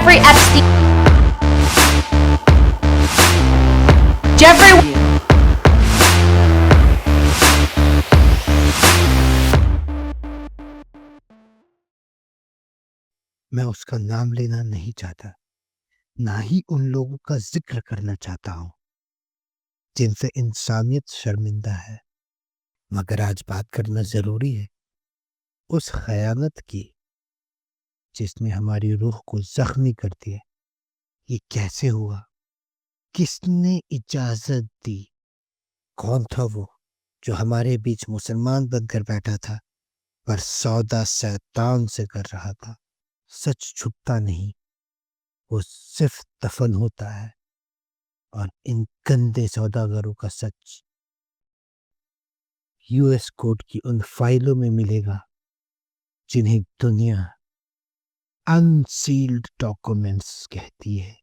Jeffrey Epstein. Jeffrey. میں اس کا نام لینا نہیں چاہتا، نہ ہی ان لوگوں کا ذکر کرنا چاہتا ہوں جن سے انسانیت شرمندہ ہے، مگر آج بات کرنا ضروری ہے اس خیانت کی جس نے ہماری روح کو زخمی کر دیا۔ یہ کیسے ہوا؟ کس نے اجازت دی؟ کون تھا وہ جو ہمارے بیچ مسلمان بن کر بیٹھا تھا پر سودا شیطان سے کر رہا تھا؟ سچ چھپتا نہیں، وہ صرف دفن ہوتا ہے، اور ان گندے سوداگروں کا سچ یو ایس کورٹ کی ان فائلوں میں ملے گا جنہیں دنیا انسیلڈ ڈاکومنٹس کہتی ہے۔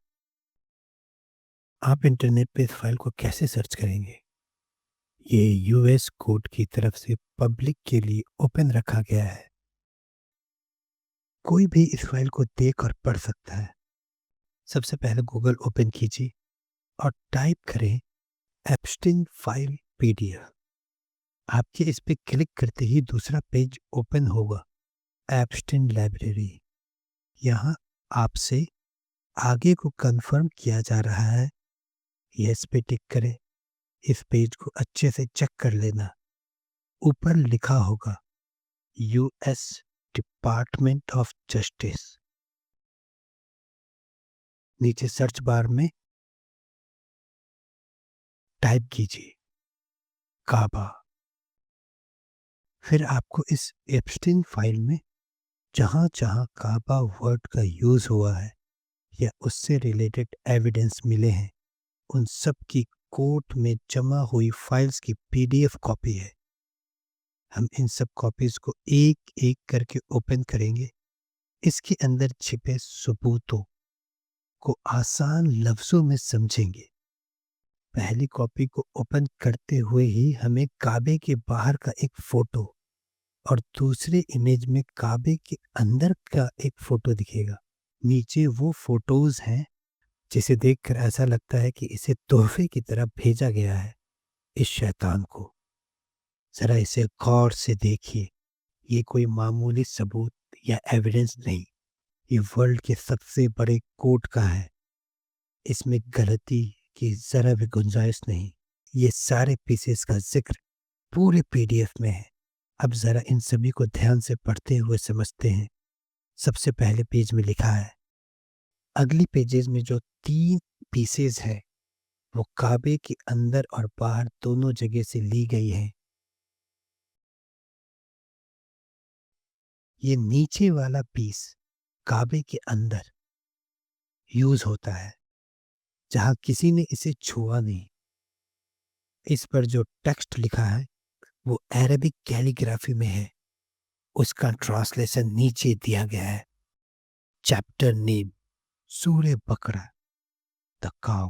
آپ انٹرنیٹ پہ اس فائل کو کیسے سرچ کریں گے؟ یہ یو ایس کورٹ کی طرف سے پبلک کے لیے اوپن رکھا گیا ہے، کوئی بھی اس فائل کو دیکھ اور پڑھ سکتا ہے۔ سب سے پہلے گوگل اوپن کیجیے اور ٹائپ کریں Epstein file P D F. آپ کے اس پہ کلک کرتے ہی دوسرا پیج اوپن ہوگا، ایپسٹین لائبریری۔ یہاں آپ سے آگے کو کنفرم کیا جا رہا ہے، یس پہ ٹک کریں۔ اس پیج کو اچھے سے چیک کر لینا، اوپر لکھا ہوگا U S department of justice. نیچے سرچ بار میں ٹائپ کیجیے کعبہ، پھر آپ کو اس ایپسٹین فائل میں جہاں جہاں کعبہ ورڈ کا یوز ہوا ہے یا اس سے ریلیٹڈ ایویڈنس ملے ہیں، ان سب کی کورٹ میں جمع ہوئی فائلز کی پی ڈی ایف کاپی ہے۔ ہم ان سب کاپیز کو ایک ایک کر کے اوپن کریں گے، اس کے اندر چھپے ثبوتوں کو آسان لفظوں میں سمجھیں گے۔ پہلی کاپی کو اوپن کرتے ہوئے ہی ہمیں کعبے کے باہر کا ایک فوٹو اور دوسرے امیج میں کعبے کے اندر کا ایک فوٹو دکھے گا۔ نیچے وہ فوٹوز ہیں جسے دیکھ کر ایسا لگتا ہے کہ اسے تحفے کی طرح بھیجا گیا ہے اس شیطان کو۔ ذرا اسے غور سے دیکھیے، یہ کوئی معمولی ثبوت یا ایویڈنس نہیں، یہ ورلڈ کے سب سے بڑے کورٹ کا ہے۔ اس میں غلطی کی ذرا بھی گنجائش نہیں۔ یہ سارے پیسز کا ذکر پورے پی ڈی ایف میں ہے۔ اب ذرا ان سبھی کو دھیان سے پڑھتے ہوئے سمجھتے ہیں۔ سب سے پہلے پیج میں لکھا ہے، اگلی پیجز میں جو 3 پیسز ہیں وہ کعبے کے اندر اور باہر دونوں جگہ سے لی گئی ہیں۔ یہ نیچے والا پیس کعبے کے اندر یوز ہوتا ہے جہاں کسی نے اسے چھوا نہیں۔ اس پر جو ٹیکسٹ لکھا ہے وہ عربک کیلیگرافی میں ہے، اس کا ٹرانسلیشن نیچے دیا گیا ہے۔ چیپٹر نیم سورہ بقرہ، دی کاؤ۔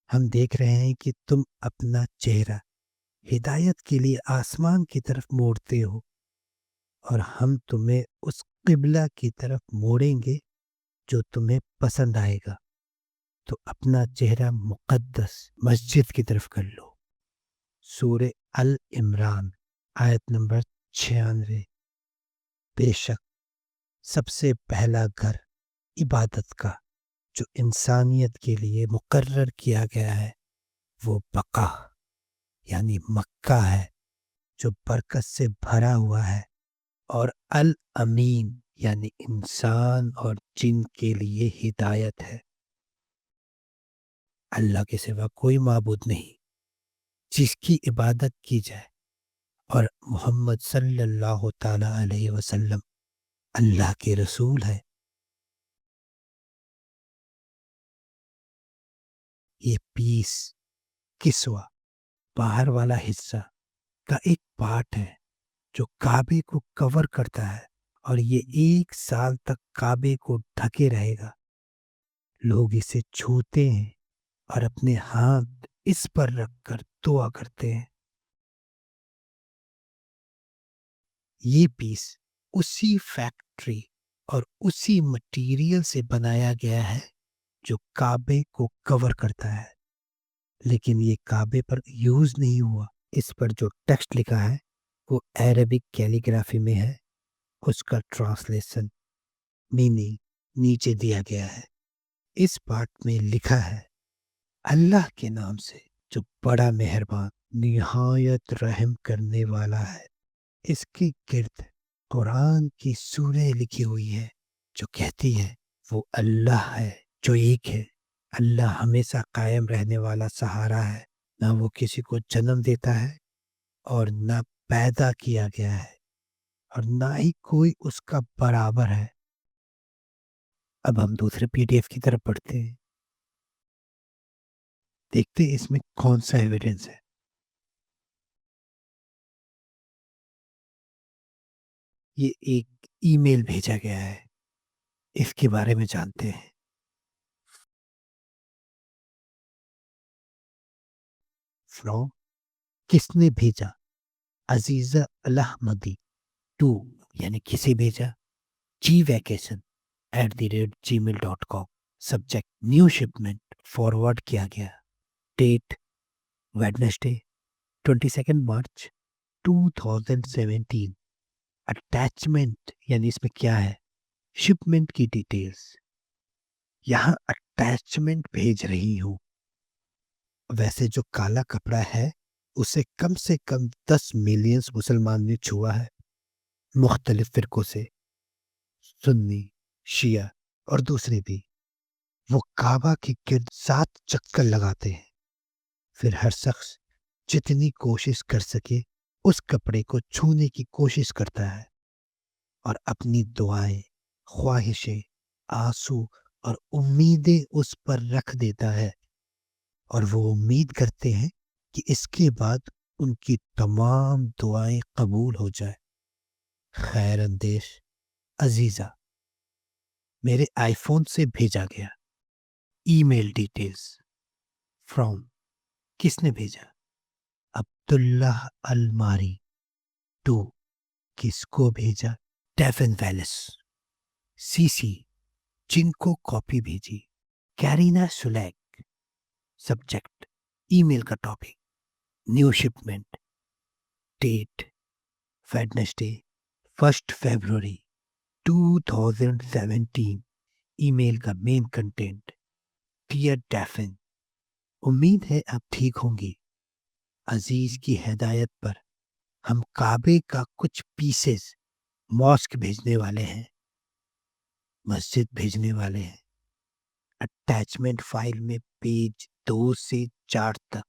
ہم دیکھ رہے ہیں کہ تم اپنا چہرہ ہدایت کے لیے آسمان کی طرف موڑتے ہو، اور ہم تمہیں اس قبلہ کی طرف موڑیں گے جو تمہیں پسند آئے گا، تو اپنا چہرہ مقدس مسجد کی طرف کر لو۔ سورہ العمران آیت نمبر 96۔ بے شک سب سے پہلا گھر عبادت کا جو انسانیت کے لیے مقرر کیا گیا ہے وہ بقا یعنی مکہ ہے، جو برکت سے بھرا ہوا ہے، اور الامین یعنی انسان اور جن کے لیے ہدایت ہے۔ اللہ کے سوا کوئی معبود نہیں جس کی عبادت کی جائے، اور محمد صلی اللہ تعالی علیہ وسلم اللہ کے رسول ہے۔ یہ پیس کسوہ باہر والا حصہ کا ایک پارٹ ہے جو کعبے کو کور کرتا ہے، اور یہ 1 سال تک کعبے کو ڈھکے رہے گا۔ لوگ اسے چھوتے ہیں اور اپنے ہاتھ اس پر رکھ کر دعا کرتے ہیں۔ یہ پیس اسی فیکٹری اور اسی مٹیریل سے بنایا گیا ہے جو کعبے کو کور کرتا ہے، لیکن یہ کعبے پر یوز نہیں ہوا۔ اس پر جو ٹیکسٹ لکھا ہے وہ عربک کیلیگرافی میں ہے، اس کا ٹرانسلیشن میننگ نیچے دیا گیا ہے۔ اس پارٹ میں لکھا ہے، اللہ کے نام سے جو بڑا مہربان نہایت رحم کرنے والا ہے۔ اس کے گرد قرآن کی سورہ لکھی ہوئی ہے جو کہتی ہے وہ اللہ ہے جو ایک ہے۔ اللہ ہمیشہ قائم رہنے والا سہارا ہے، نہ وہ کسی کو جنم دیتا ہے اور نہ پیدا کیا گیا ہے، اور نہ ہی کوئی اس کا برابر ہے۔ اب ہم دوسرے پی ڈی ایف کی طرف پڑھتے ہیں، دیکھتے ہیں اس میں کون سا ایویڈنس ہے۔ یہ ایک ای میل بھیجا گیا ہے، اس کے بارے میں جانتے ہیں۔ فرام کس نے بھیجا؟ عزیزہ الاحمدی 2 یعنی کسے بھیجا؟ جی vacation @gmail.com۔ Subject new shipment forward کیا گیا۔ Date Wednesday 22 March 2017۔ اٹیچمنٹ یعنی اس میں کیا ہے؟ شپمنٹ کی ڈیٹیلز۔ یہاں اٹیچمنٹ بھیج رہی ہوں۔ ویسے جو کالا کپڑا ہے اسے کم سے کم 10 ملین مسلمان نے چھوا ہے، مختلف فرقوں سے، سنی، شیعہ اور دوسرے بھی۔ وہ کعبہ کے گرد 7 چکر لگاتے ہیں، پھر ہر شخص جتنی کوشش کر سکے اس کپڑے کو چھونے کی کوشش کرتا ہے اور اپنی دعائیں، خواہشیں، آنسو اور امیدیں اس پر رکھ دیتا ہے، اور وہ امید کرتے ہیں کہ اس کے بعد ان کی تمام دعائیں قبول ہو جائے۔ خیر اندیش عزیزہ، میرے آئی فون سے بھیجا گیا۔ ای میل ڈیٹیلز۔ فرام کس نے بھیجا؟ عبداللہ الماری 2۔ کس کو بھیجا؟ ڈیفن ویلس۔ سی سی جن کو کاپی بھیجی؟ کیرینا سلیک۔ سبجیکٹ ای میل کا topic new shipment. Date Wednesday 1 February 2017۔ Email کا مین کنٹینٹ: ڈیئر ڈیفن، امید ہے آپ ٹھیک ہوں گی۔ عزیز کی ہدایت پر ہم کعبے کا کچھ پیسز ماسک بھیجنے والے ہیں، مسجد بھیجنے والے ہیں۔ اٹیچمنٹ فائل میں پیج 2 سے 4 تک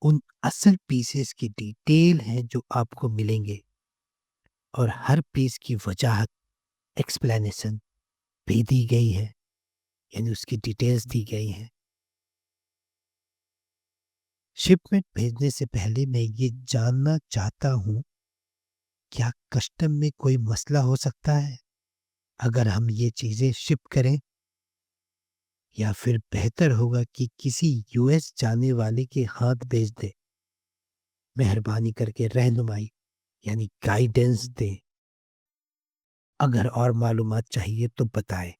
ان اصل پیسز کی ڈیٹیل ہیں جو آپ کو ملیں گے، اور ہر پیس کی وجاہت، ایکسپلینیشن بھی دی گئی ہے، یعنی اس کی ڈیٹیلز دی گئی ہیں۔ شپمنٹ بھیجنے سے پہلے میں یہ جاننا چاہتا ہوں، کیا کسٹم میں کوئی مسئلہ ہو سکتا ہے اگر ہم یہ چیزیں شپ کریں، یا پھر بہتر ہوگا کہ کسی یو ایس جانے والے کے ہاتھ بھیج دیں؟ مہربانی کر کے رہنمائی یعنی گائیڈنس دیں۔ اگر اور معلومات چاہیے تو بتائیں۔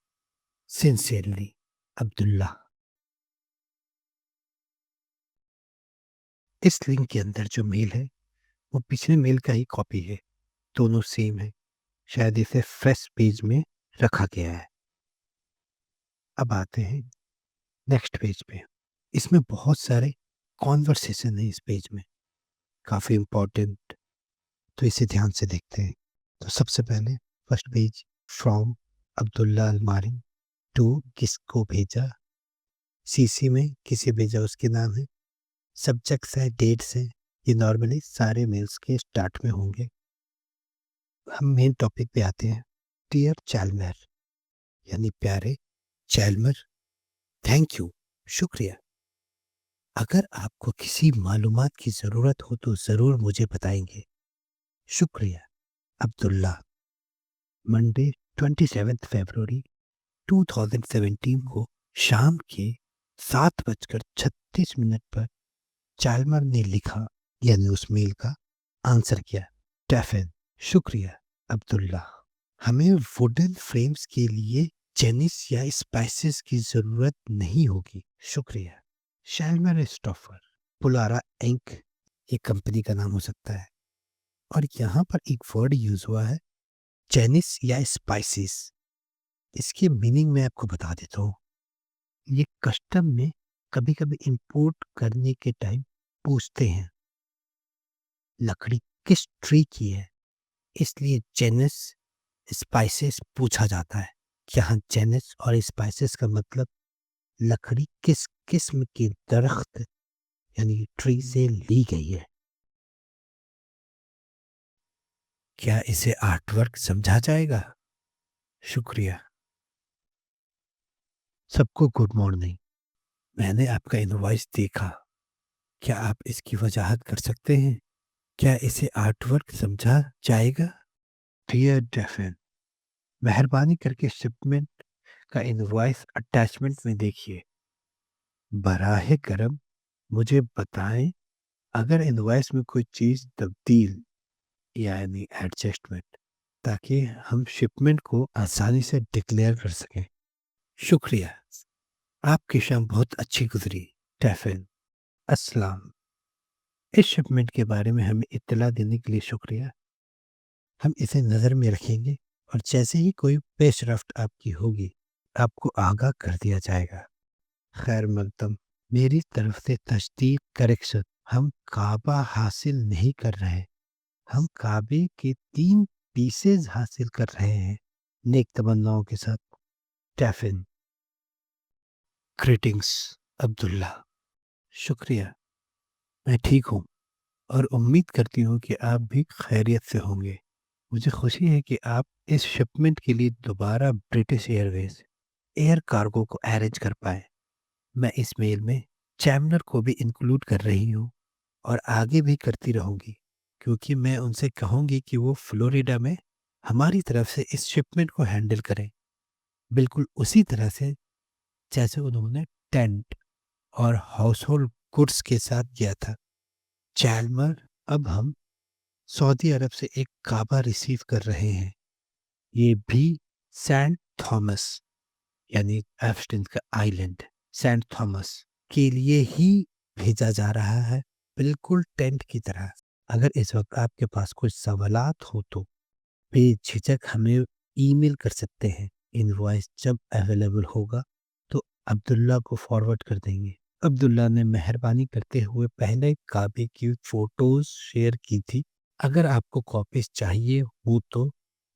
سنسیئرلی عبداللہ۔ اس لنک کے اندر جو میل ہے وہ پچھلے میل کا ہی کاپی ہے، دونوں سیم ہے، شاید اسے فریش پیج میں رکھا گیا ہے۔ اب آتے ہیں نیکسٹ پیج پہ۔ اس میں بہت سارے کانورسیشن ہیں، اس پیج میں کافی امپورٹنٹ، تو اسے دھیان سے دیکھتے ہیں۔ تو سب سے پہلے فرسٹ پیج، فرام عبداللہ الماری 2، کس کو بھیجا؟ سی سی میں کسے بھیجا اس کے نام ہے، سبجیکٹس ہے، ڈیٹس ہیں، یہ نارملی سارے میلز کے سٹارٹ میں ہوں گے۔ ہم مین ٹاپک پہ آتے ہیں۔ ڈیئر چیلمر یعنی پیارے چیلمر، تھینک یو، شکریہ۔ اگر آپ کو کسی معلومات کی ضرورت ہو تو ضرور مجھے بتائیں گے۔ شکریہ عبداللہ۔ منڈے 27 فیبروری 2017 کو شام کے 7:36 پر چالمر نے لکھا، یعنی اس میل کا آنسر کیا، ڈیفن، شکریہ عبداللہ۔ ہمیں ووڈن فریمز کے لیے جینس یا اسپائسز کی ضرورت نہیں ہوگی. شکریہ. شیلمر اسٹافر. پولارا انک ایک کمپنی کا نام ہو سکتا ہے. اور یہاں پر ایک ورڈ یوز ہوا ہے جینس یا اسپائسز. اس کی میننگ میں آپ کو بتا دیتا ہوں. یہ کسٹم میں کبھی کبھی امپورٹ کرنے کے ٹائم پوچھتے ہیں لکڑی کس ٹری کی ہے، اس لیے جینس اسپائسز پوچھا جاتا ہے. یہاں جینس اور اسپائسز کا مطلب لکڑی کس قسم کی درخت یعنی ٹری سے لی گئی ہے. کیا اسے آرٹ ورک سمجھا جائے گا؟ شکریہ. سب کو گڈ مارننگ. میں نے آپ کا انوائس دیکھا. کیا آپ اس کی وضاحت کر سکتے ہیں؟ کیا اسے آرٹ ورک سمجھا جائے گا؟ ڈیئر ڈیفن، مہربانی کر کے شپمنٹ کا انوائس اٹیچمنٹ میں دیکھیے. براہ کرم مجھے بتائیں اگر انوائس میں کوئی چیز تبدیل یعنی ایڈجسٹمنٹ، تاکہ ہم شپمنٹ کو آسانی سے ڈکلیئر کر سکیں. شکریہ. آپ کی شام بہت اچھی گزری. ڈیفن. السلام. اس شپمنٹ کے بارے میں ہمیں اطلاع دینے کے لیے شکریہ. ہم اسے نظر میں رکھیں گے اور جیسے ہی کوئی پیش رفت آپ کی ہوگی آپ کو آگاہ کر دیا جائے گا. خیر مقدم، میری طرف سے تجدید کریکشن. ہم کعبہ حاصل نہیں کر رہے، ہم کعبے کے 3 پیسز حاصل کر رہے ہیں. نیک تمناؤں کے ساتھ. ڈیفن. گریٹنگس عبداللہ. شکریہ. میں ٹھیک ہوں اور امید کرتی ہوں کہ آپ بھی خیریت سے ہوں گے. مجھے خوشی ہے کہ آپ اس شپمنٹ کے لیے دوبارہ برٹش ایئر ویز ایئر کارگو کو ارینج کر پائے. میں اس میل میں چیمنر کو بھی انکلوڈ کر رہی ہوں اور آگے بھی کرتی رہوں گی، کیونکہ میں ان سے کہوں گی کہ وہ فلوریڈا میں ہماری طرف سے اس شپمنٹ کو ہینڈل کریں، بالکل اسی طرح سے جیسے انہوں نے ٹینٹ اور ہاؤس ہولڈ گڈس کے ساتھ کیا تھا. چیلمر، اب ہم سعودی عرب سے ایک کعبہ ریسیو کر رہے ہیں. یہ بھی سینٹ تھامس یعنی ایفسٹن کا آئی لینڈ سینٹ تھامس کے لیے ہی بھیجا جا رہا ہے، بالکل ٹینٹ کی طرح. اگر اس وقت آپ کے پاس کچھ سوالات ہو تو بے جھجک ہمیں ای میل کر سکتے ہیں. انوائس جب اویلیبل ہوگا تو عبداللہ کو فارورڈ کر دیں گے. عبداللہ نے مہربانی کرتے ہوئے پہلے کعبے کی فوٹوز شیئر کی تھی. اگر آپ کو کاپیز چاہیے ہو تو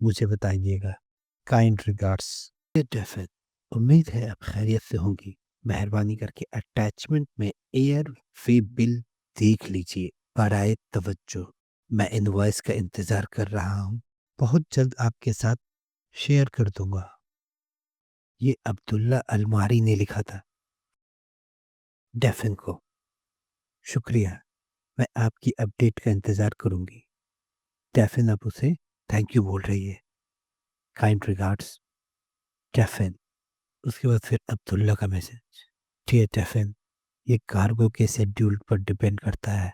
مجھے بتائیے گا. Kind regards. ڈیفن. امید ہے آپ خیریت سے ہوں گی. مہربانی کر کے اٹیچمنٹ میں ایئر فی بل دیکھ لیجئے. برائے توجہ. میں انوائس کا انتظار کر رہا ہوں. بہت جلد آپ کے ساتھ شیئر کر دوں گا. یہ عبداللہ الماری نے لکھا تھا. ڈیفن کو شکریہ. میں آپ کی اپڈیٹ کا انتظار کروں گی. ڈیفن اب اسے تھینک یو بول رہی ہے. Kind regards. ڈیفن. اس کے بعد پھر عبداللہ کا میسج. ڈیئر ڈیفن، یہ کارگو کے شیڈیول پر ڈپینڈ کرتا ہے.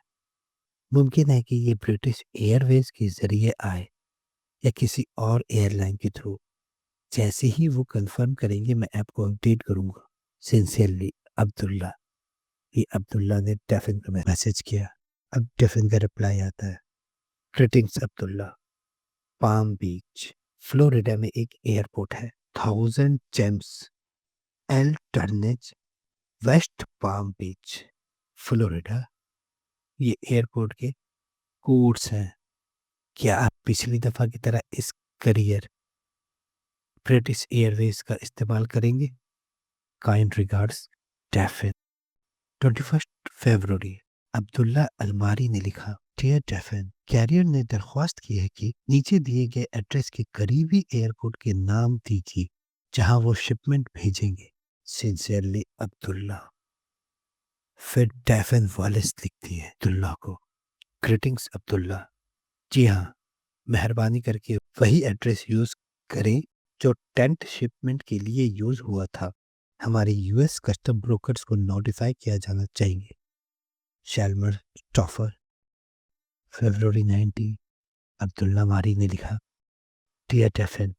ممکن ہے کہ یہ برٹش ایئر ویز کے ذریعے آئے یا کسی اور ایئر لائن کے تھرو. جیسے ہی وہ کنفرم کریں گے میں آپ کو اپڈیٹ کروں گا. سنسیئرلی عبداللہ. یہ عبداللہ نے ڈیفن کو میسج کیا. اب ڈیفن کا رپلائی آتا ہے. گریٹنگس عبداللہ. پام بیچ فلوریڈا میں ایک ایئرپورٹ ہے، 1000 جیمز ایل ٹرنیج، ویسٹ پام بیچ، فلوریڈا. یہ ایئرپورٹ کے کوڈز ہیں. کیا آپ پچھلی دفعہ کی طرح اس کریئر برٹش ایئر ویز کا استعمال کریں گے؟ Kind regards. ڈیفن. 21 فروری. عبداللہ الماری نے لکھا. ڈیئر ڈیفن، کیریئر نے درخواست کی ہے کہ نیچے دیے گئے ایڈریس کے قریبی ایئرپورٹ کے نام دیجیے جہاں وہ شپمنٹ بھیجیں گے. سنسیئرلی عبداللہ. پھر ڈیفن والس لکھتی ہے عبداللہ کو. گریٹنگس عبداللہ. جی ہاں، مہربانی کر کے وہی ایڈریس یوز کریں جو ٹینٹ شپمنٹ کے لیے یوز ہوا تھا. ہمارے یو ایس کسٹم بروکرز کو نوٹیفائی کیا جانا چاہیے. شیلمر اسٹافر. فروری 19. عبداللہ ماری نے لکھا. ڈیئر ڈیفن،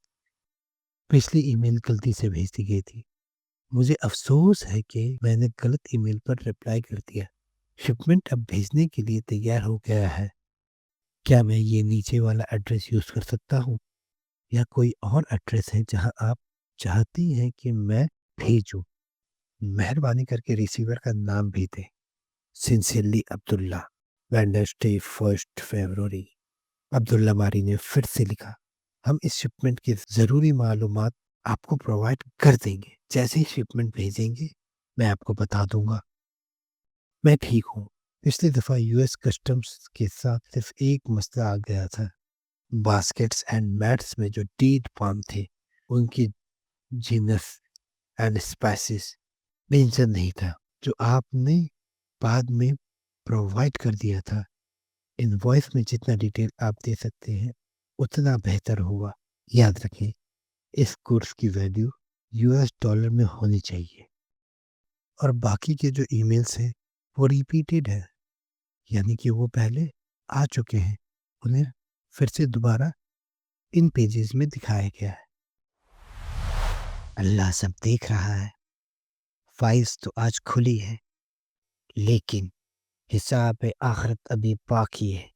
پچھلی ای میل غلطی سے بھیج دی گئی تھی۔ مجھے افسوس ہے کہ میں نے غلط ای میل پر رپلائی کر دیا۔ شپمنٹ اب بھیجنے کے لیے تیار ہو گیا ہے۔ کیا میں یہ نیچے والا ایڈریس یوز کر سکتا ہوں یا کوئی اور ایڈریس ہے جہاں آپ چاہتی ہیں کہ میں بھیجوں؟ مہربانی کر کے ریسیور کا نام بھی دیں۔ سنسیئرلی عبداللہ، وینڈسڈے 1 فروری۔ عبداللہ ماری نے پھر سے لکھا، ہم اس شپمنٹ کی ضروری معلومات آپ کو پرووائڈ کر دیں گے۔ جیسے ہی شپمنٹ بھیجیں گے میں آپ کو بتا دوں گا۔ میں ٹھیک ہوں۔ پچھلی دفعہ یو ایس کسٹمز کے ساتھ صرف ایک مسئلہ آ گیا تھا۔ باسکٹس اینڈ میٹس میں جو ڈیٹ پام تھے ان کی جینس اینڈ اسپائسز مینشن نہیں تھا، جو آپ نے بعد میں پرووائڈ کر دیا تھا۔ انوائس میں جتنا ڈیٹیل آپ دے سکتے ہیں اتنا بہتر ہوگا۔ یاد رکھیں اس کورس کی ویلیو یو ایس ڈالر میں ہونی چاہیے، اور باقی کے جو ای میلز ہیں وہ ریپیٹیڈ ہے، یعنی کہ وہ پہلے آ چکے ہیں، انہیں پھر سے دوبارہ ان پیجز میں دکھایا گیا ہے۔ اللہ سب دیکھ رہا ہے۔ فائلز تو آج کھلی ہے لیکن حساب آخرت ابھی باقی ہے۔